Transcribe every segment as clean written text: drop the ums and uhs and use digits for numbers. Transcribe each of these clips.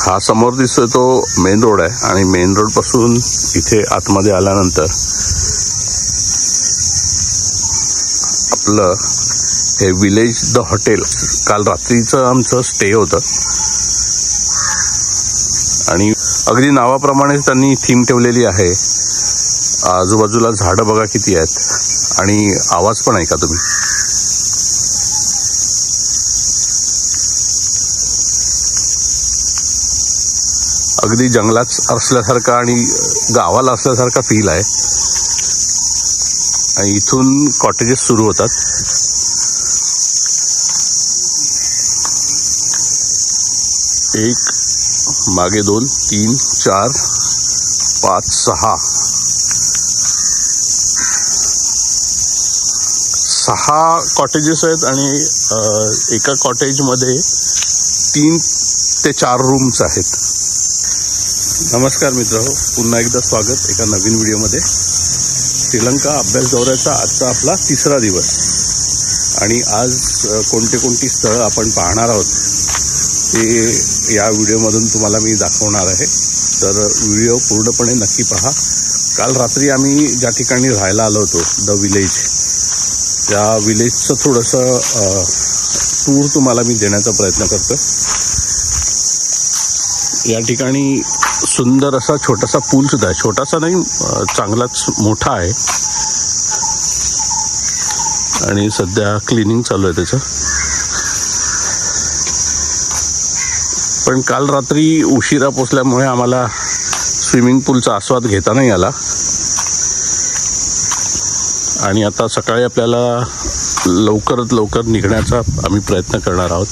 हा समोर दिसतोय तो मेन रोड आहे आणि मेन रोड पासून इथे आतमध्ये आल्यानंतर आपलं हे विलेज द हॉटेल. काल रात्रीचं आमचं स्टे होतं आणि अगदी नावाप्रमाणे त्यांनी थीम ठेवलेली आहे. आजूबाजूला झाडं बघा किती आहेत आणि आवाज पण ऐका तुम्ही. अगदी जंगलात असल्यासारखा आणि गावाला असल्यासारखा फील आहे. आणि इथून कॉटेजेस सुरू होतात. एक, मागे 2, 3, 4, 5, 6 कॉटेजेस आहेत आणि एका कॉटेजमध्ये 3 ते 4 रूम्स आहेत. नमस्कार मित्रांनो, पुन्हा एकदा स्वागत एका नवीन व्हिडिओमध्ये. श्रीलंका अभ्यास दौऱ्याचा आजचा आपला 3रा दिवस आणि आज कोणती स्थळं आपण पाहणार आहोत ते या व्हिडिओमधून तुम्हाला मी दाखवणार आहे. तर व्हिडिओ पूर्णपणे नक्की पहा. काल रात्री आम्ही ज्या ठिकाणी राहायला आलो होतो द विलेज, त्या विलेजचं थोडंसं टूर तुम्हाला मी देण्याचा प्रयत्न करतो. या ठिकाणी सुंदर असा छोटासा पूल सुद्धा आहे. छोटासा नाही, चांगलाच मोठा आहे आणि सध्या क्लिनिंग चालू आहे त्याचं. पण काल रात्री उशिरा पोचल्यामुळे आम्हाला स्विमिंग पूलचा आस्वाद घेता नाही आला आणि आता सकाळी आपल्याला लवकरात लवकर निघण्याचा आम्ही प्रयत्न करणार आहोत.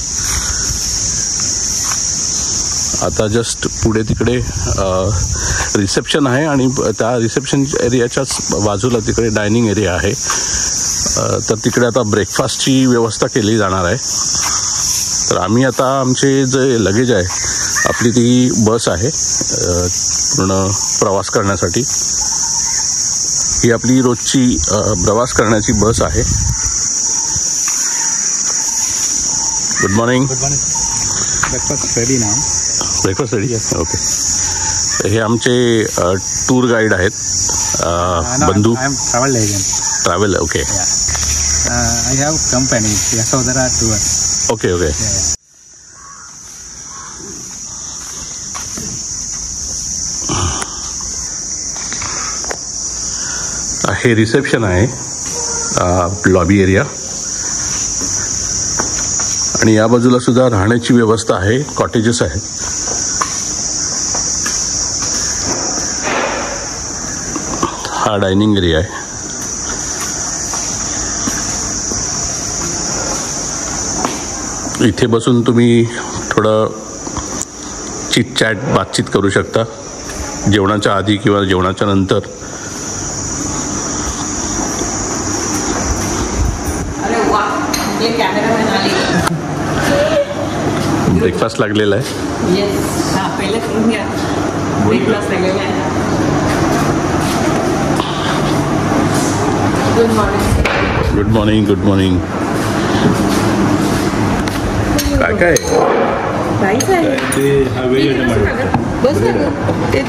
आता जस्ट पुढे तिकडे रिसेप्शन आहे आणि त्या रिसेप्शन एरियाच्याच बाजूला तिकडे डायनिंग एरिया आहे. तर तिकडे आता ब्रेकफास्टची व्यवस्था केली जाणार आहे. तर आम्ही आता आमचे जे लगेज आहे, आपली ती बस आहे पूर्ण प्रवास करण्यासाठी. ही आपली रोजची प्रवास करण्याची बस आहे. Good morning. ब्रेकफास्ट रेडी ना? ब्रेकफास्ट रेडी आहे. ओके. हे आमचे टूर गाईड आहेत, बंधू. Travel agent. Travel, okay. I have company, Yasodhara Tours. Okay okay. हे रिसेप्शन आहे, लॉबी एरिया. आणि या बाजूला सुद्धा राहण्याची व्यवस्था आहे, कॉटेजेस आहेत. हा डायनिंग एरिया आहे. इथे बसून तुम्ही थोडं चिटचॅट बातचीत करू शकता जेवणाच्या आधी किंवा जेवणाच्या नंतर. ब्रेकफास्ट लागलेला आहे. Good morning. Good morning. काय काय ते हवे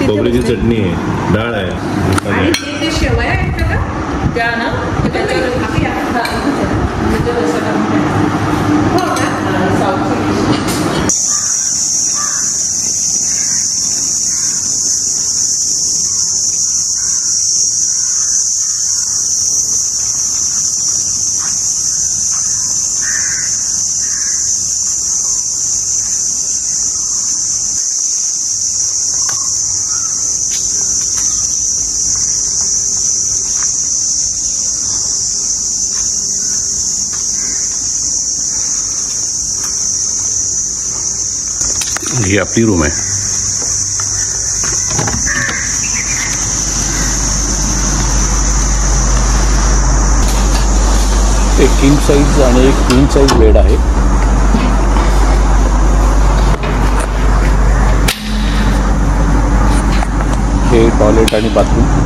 खोबऱ्याची चटणी आहे, डाळ आहे. शेवया आहेत का त्या ना? ही आपली रूम आहे. एक किंग साईज आणि एक क्वीन साईज बेड आहे. हे टॉयलेट आणि बाथरूम.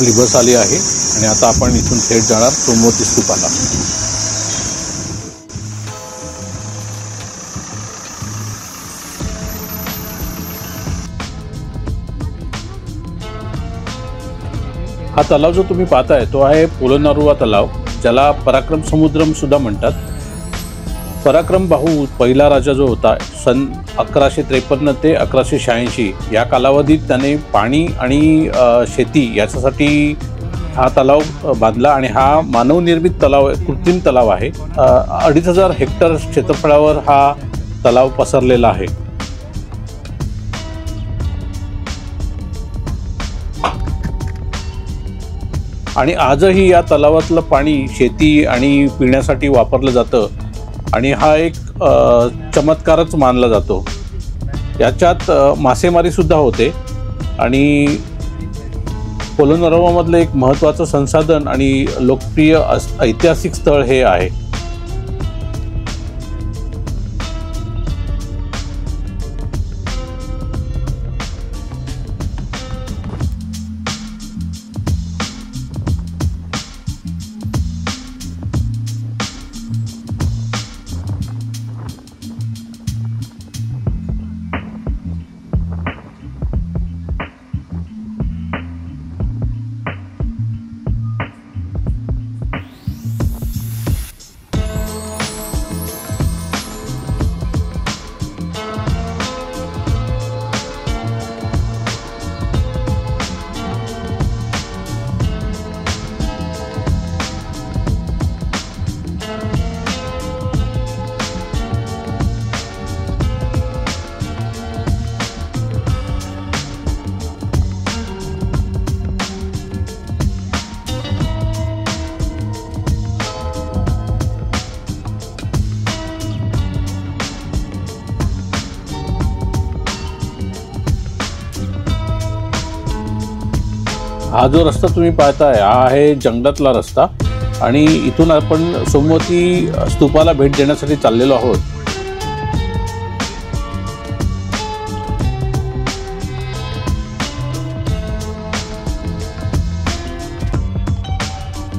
आपली बस आली आहे आणि आता आपण इथून थेट जाणार सोमवती स्तूपाला. हा तलाव जो तुम्ही पाहताय तो आहे पोलनारुवा तलाव, ज्याला पराक्रम समुद्रम सुद्धा म्हणतात. पराक्रम बाहू पहिला राजा जो होता सन 1153 ते 1186 या कालावधीत त्याने पाणी आणि शेती याच्यासाठी हा तलाव बांधला आणि हा मानवनिर्मित तलाव कृत्रिम तलाव आहे. 2500 हेक्टर क्षेत्रफळावर हा तलाव पसरलेला आहे. आणि आजही या तलावातलं पाणी शेती आणि पिण्यासाठी वापरलं जातं आणि हा एक चमत्कारच मानला जातो. याच्यात मासेमारी सुद्धा होते आणि पोलनारुवामधलं एक महत्त्वाचं संसाधन आणि लोकप्रिय ऐतिहासिक स्थळ हे आहे. हा जो रस्ता तुम्ही पाहताय हा आहे जंगलातला रस्ता आणि इथून आपण सोमवती स्तूपाला भेट देण्यासाठी चाललेलो आहोत.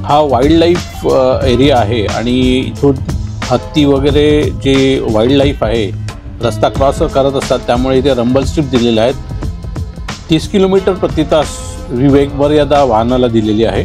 हा वाईल्ड लाईफ एरिया आहे आणि इथून हत्ती वगैरे जे वाईल्ड लाईफ आहे रस्ता क्रॉस करत असतात, त्यामुळे इथे रंबल स्ट्रीप दिलेल्या आहेत. 30 किलोमीटर प्रति तास वेग मर्यादा वाहनाला दिलेली आहे.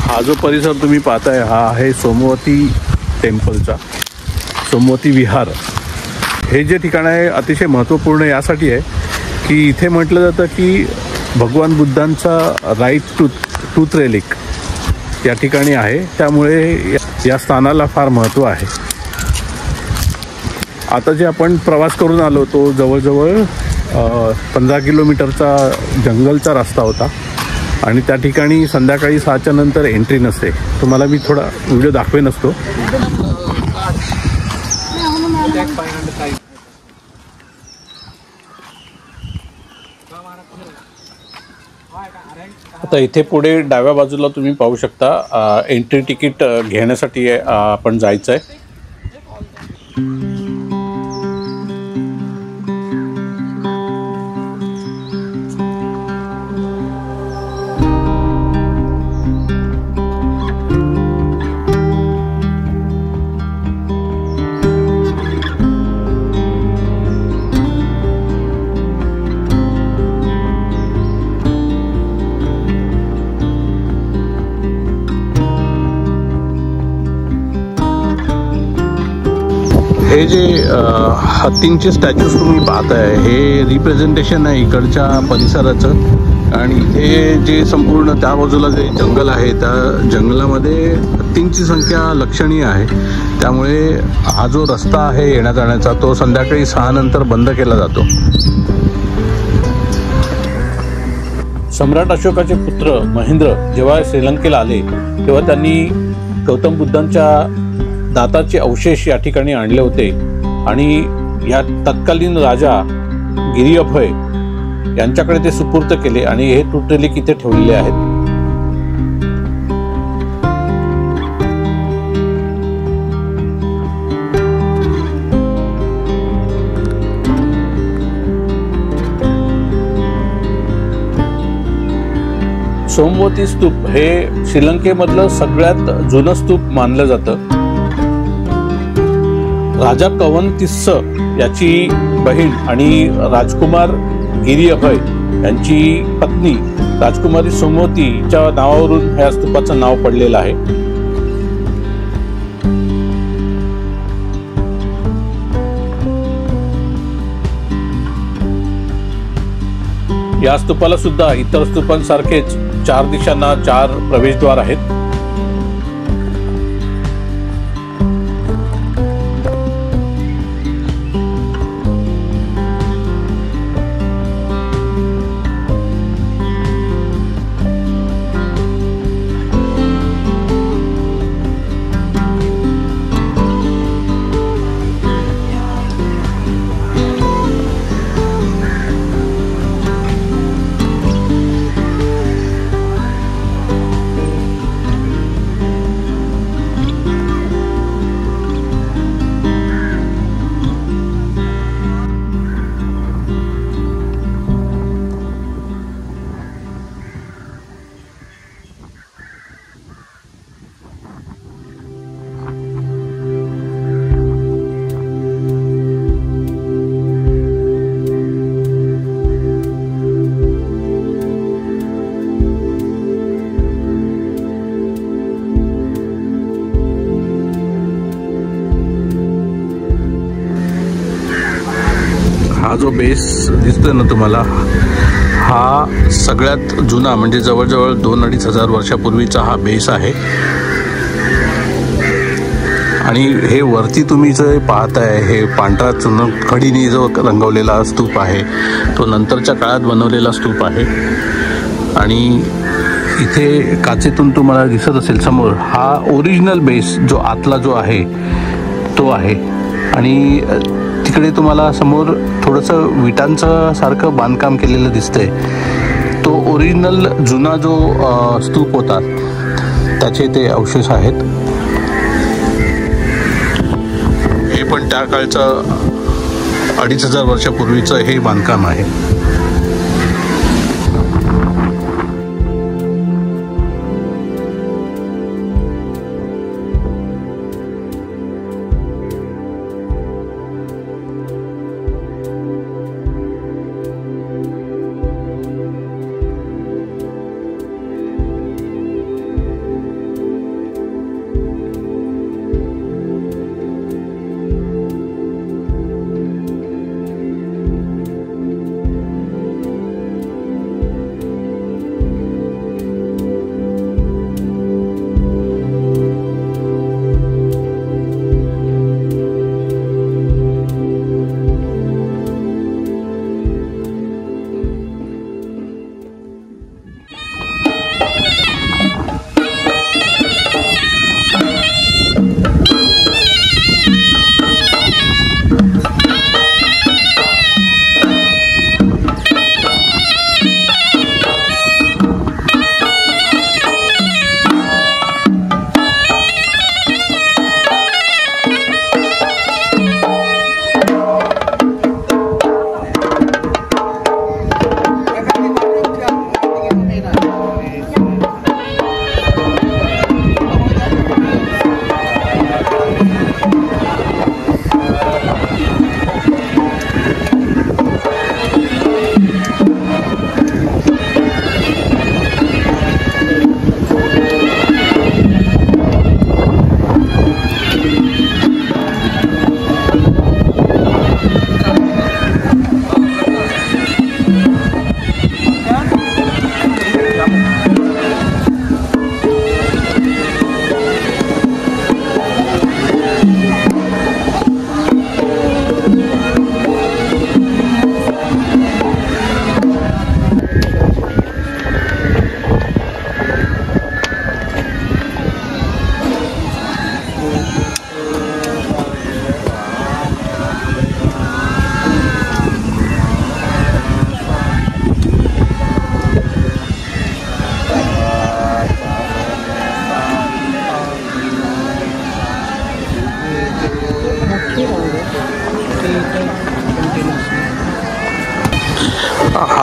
हा जो परिसर तुम्ही पाहताय हा आहे सोमवती टेम्पलचा सोमवती विहार. हे जे ठिकाण आहे अतिशय महत्त्वपूर्ण यासाठी आहे की इथे म्हटलं जातं की भगवान बुद्धांचा राईट टूथ रेलिक या ठिकाणी आहे, त्यामुळे या स्थानाला फार महत्त्व आहे. आता जे आपण प्रवास करून आलो तो जवळजवळ 15 किलोमीटरचा जंगलचा रस्ता होता आणि त्या ठिकाणी संध्याकाळी 6च्या नंतर एंट्री नसते. तुम्हाला मी थोडा व्हिडिओ दाखवेन असतो. आता इथे पुढे डाव्या बाजूला तुम्ही पाहू शकता एंट्री तिकीट घेण्यासाठी आपण जायचं आहे. हे जे हत्तींचे स्टॅच्यूज तुम्ही पाहताय हे रिप्रेझेंटेशन आहे इकडच्या परिसराचं आणि हे जे संपूर्ण त्या बाजूला जे जंगल आहे त्या जंगलामध्ये हत्तींची संख्या लक्षणीय आहे. त्यामुळे हा जो रस्ता आहे येण्या जाण्याचा तो संध्याकाळी 6 नंतर बंद केला जातो. सम्राट अशोकाचे पुत्र महेंद्र जेव्हा श्रीलंकेला आले तेव्हा त्यांनी गौतम बुद्धांच्या दाताचे अवशेष या ठिकाणी आणले होते आणि या तत्कालीन राजा गिरिअभय यांच्याकडे ते सुपूर्त केले आणि हे तुटलेले इथे ठेवलेले आहेत. सोमवती स्तूप हे श्रीलंकेमधलं सगळ्यात जुनं स्तूप मानलं जातं. राजा कवंतिस्स याची बहीण आणि राजकुमार गिरिअभय यांची पत्नी राजकुमारी सोमवतीच्या नावावरून ह्या स्तूपाचं नाव पडलेलं आहे. या स्तूपाला सुद्धा इतर स्तूपांसारखेच 4 दिशांना 4 प्रवेशद्वार आहेत. हा जो बेस दिसतोय ना तुम्हाला, हा सगळ्यात जुना म्हणजे जवळजवळ 2-2.5 हजार वर्षापूर्वीचा हा बेस आहे. आणि हे वरती तुम्ही जे पाहताय हे पांढरा चुन खडीने जो रंगवलेला स्तूप आहे तो नंतरच्या काळात बनवलेला स्तूप आहे. आणि इथे काचेतून तुम्हाला दिसत असेल समोर, हा ओरिजिनल बेस जो आतला जो आहे तो आहे. आणि तिकडे तुम्हाला समोर थोडंसं विटांचं सारखं बांधकाम केलेलं दिसतंय. तो ओरिजिनल जुना जो स्तूप होता त्याचे ते अवशेष आहेत. हे पण त्या काळचं 2,500 वर्षापूर्वीचं हे बांधकाम आहे.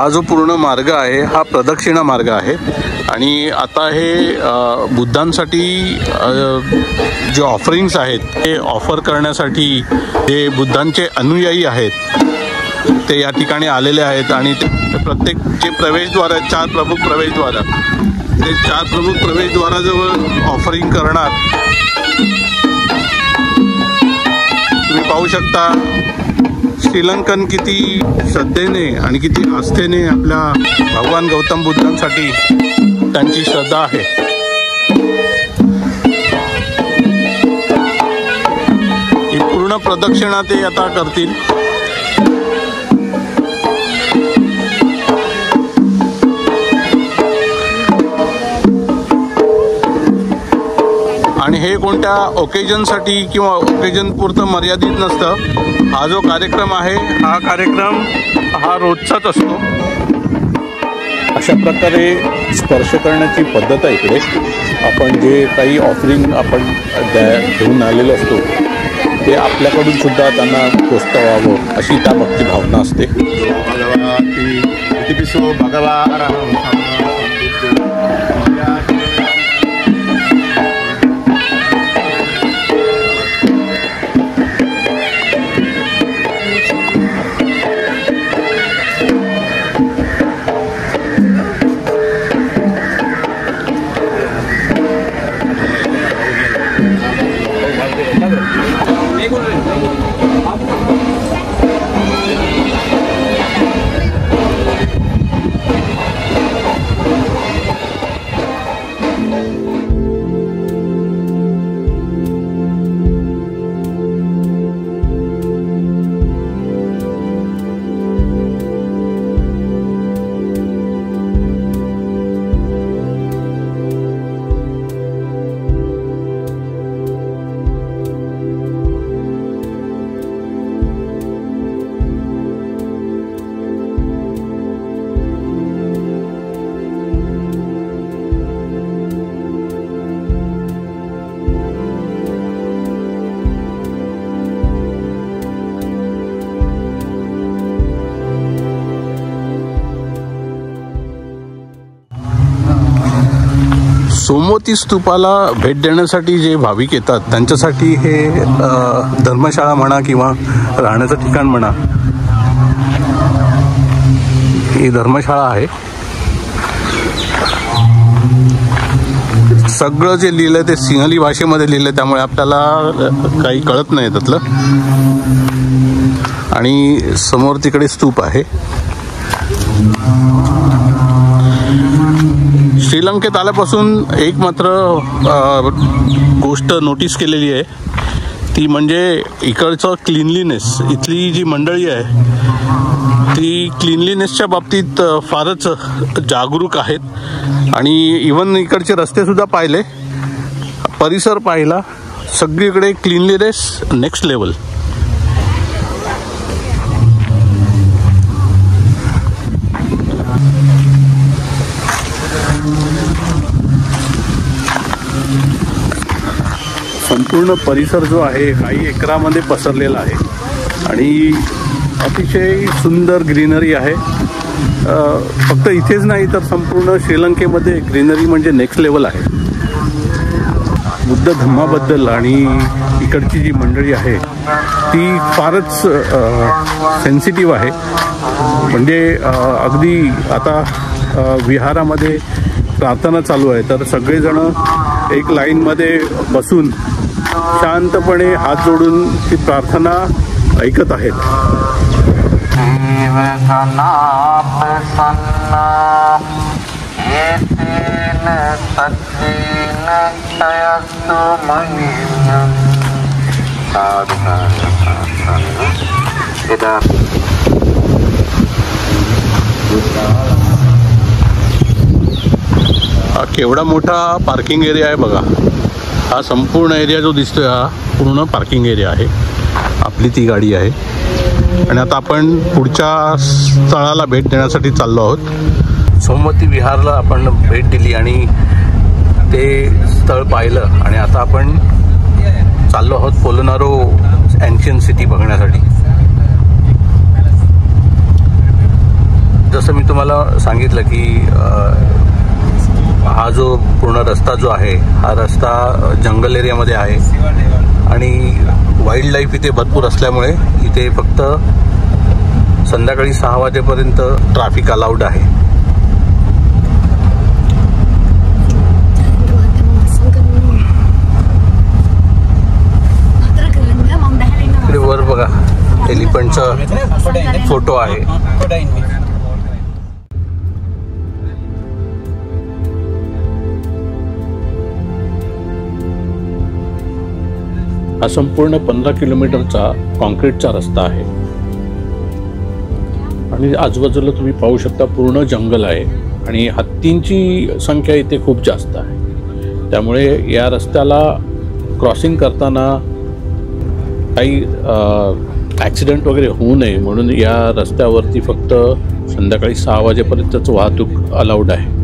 हा जो पूर्ण मार्ग आहे हा प्रदक्षिणा मार्ग आहे आणि आता हे बुद्धांसाठी जे ऑफरिंग्स आहेत ते ऑफर करण्यासाठी जे बुद्धांचे अनुयायी आहेत ते या ठिकाणी आलेले आहेत आणि प्रत्येक जे प्रवेशद्वार आहेत 4 प्रमुख प्रवेशद्वार ते 4 प्रमुख प्रवेशद्वाराजवळ ऑफरिंग करणार. तुम्ही पाहू शकता श्रीलंकन किती श्रद्धेने आणि किती आस्थेने आपल्या भगवान गौतम बुद्धांसाठी त्यांची श्रद्धा आहे. ही पूर्ण प्रदक्षिणा ते आता करतील. आणि हे कोणत्या ओकेजनसाठी किंवा ओकेजन पुरतं मर्यादित नसतं. हा जो कार्यक्रम आहे हा कार्यक्रम हा रोजचाच असतो. अशा प्रकारे स्पर्श करण्याची पद्धत आहे इकडे. आपण जे काही ऑफरिंग आपण घेऊन आलेलो असतो ते आपल्याकडून सुद्धा त्यांना पोचवावं अशी त्या भक्ती भावना असते. सोमवती स्तूपाला भेट देण्यासाठी जे भाविक येतात त्यांच्यासाठी हे धर्मशाळा म्हणा किंवा राहण्याचं ठिकाण म्हणा, ही धर्मशाळा आहे. सगळं जे लिहिलंय ते सिंहली भाषेमध्ये लिहिलंय त्यामुळे आपल्याला काही कळत नाही त्यातलं. आणि समोर तिकडे स्तूप आहे. श्रीलंकेत आल्यापासून एक मात्र गोष्ट नोटीस केलेली आहे ती म्हणजे इकडचं क्लीनलीनेस. इथली जी मंडळी आहे ती क्लीनलीनेसच्या बाबतीत फारच जागरूक आहेत. आणि इवन इकडचे रस्ते सुद्धा पाहिले, परिसर पाहिला, सगळीकडे क्लीनलीनेस नेक्स्ट लेवल. संपूर्ण परिसर जो आहे काही एकरामध्ये पसरलेला आहे आणि अतिशय सुंदर ग्रीनरी आहे. फक्त इथेच नाही तर संपूर्ण श्रीलंकेमध्ये ग्रीनरी म्हणजे नेक्स्ट लेवल आहे. बुद्ध धम्माबद्दल आणि इकडची जी मंडळी आहे ती फारच सेन्सिटिव्ह आहे. म्हणजे अगदी आता विहारामध्ये प्रार्थना चालू आहे तर सगळेजण एक लाईनमध्ये बसून शांतपणे हात जोडून ती प्रार्थना ऐकत आहेत. हा केवढा मोठा पार्किंग एरिया आहे बघा. हा संपूर्ण एरिया जो दिसतोय हा पूर्ण पार्किंग एरिया आहे. आपली ती गाडी आहे आणि आता आपण पुढच्या स्थळाला भेट देण्यासाठी चाललो आहोत. सोमवती विहारला आपण भेट दिली आणि ते स्थळ पाहिलं आणि आता आपण चाललो आहोत पोलोनारो एन्शियंट सिटी बघण्यासाठी. जसं मी तुम्हाला सांगितलं की हा जो पूर्ण रस्ता जो आहे हा रस्ता जंगल एरियामध्ये आहे आणि वाईल्ड लाईफ इथे भरपूर असल्यामुळे इथे फक्त संध्याकाळी 6 वाजेपर्यंत ट्रॅफिक अलाउड आहे. इकडे वर बघा एलिफंटचा फोटो आहे. हा संपूर्ण 15 किलोमीटरचा कॉन्क्रीटचा रस्ता आहे आणि आजूबाजूला तुम्ही पाहू शकता पूर्ण जंगल आहे आणि हत्तींची संख्या इथे खूप जास्त आहे. त्यामुळे या रस्त्याला क्रॉसिंग करताना काही ॲक्सिडेंट वगैरे होऊ नये म्हणून या रस्त्यावरती फक्त संध्याकाळी 6 वाजेपर्यंतच वाहतूक अलाउड आहे.